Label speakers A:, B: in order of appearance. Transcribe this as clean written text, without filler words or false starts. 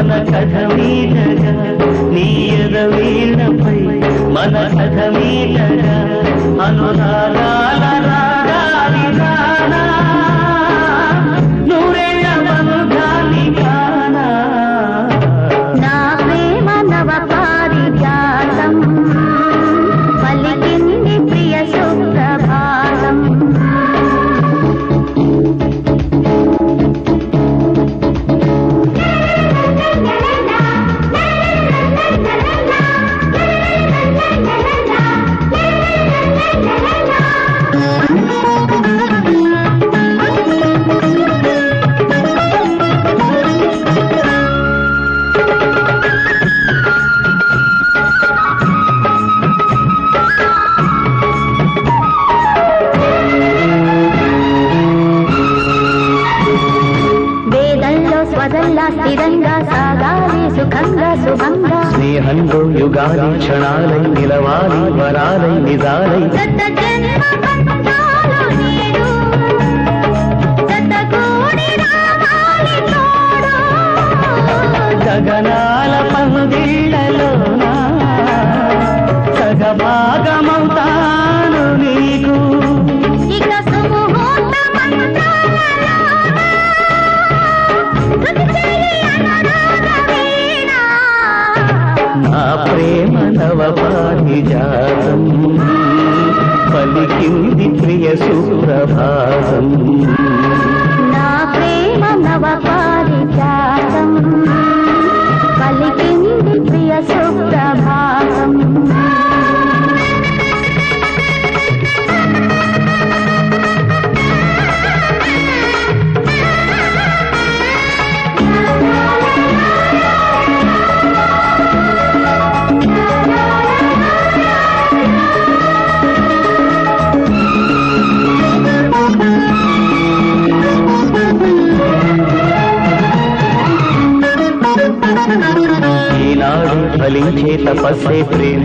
A: మన కథ మీటగా నీయద వీణపై మన కథ మీటగా అనురాగాల రాగాలి రానా నూరేళ్ల బంధాన్ని కానా
B: నా ప్రేమ నవ పారిజాతం పలికింది ప్రియ సుప్రభాతం స్వదంలా స్థిరంగా సాగాలి సుఖంగా శుభంగా
A: స్నేహంలో యుగాలి క్షణాలై నిలవాలి వరాలై నిజాలై గగనాల పందిళ్లలోనా సగభాగమవుతాను నీకు
B: ఇక
A: నా ప్రేమ నవ పారిజాతం పలికింది ప్రియ సుప్రభాతం
B: నా ప్రేమ నవ పారిజాతం పలికింది ప్రియ సుప్రభాతం
A: ఈనాడు ఫలించే తపస్సే ప్రేమ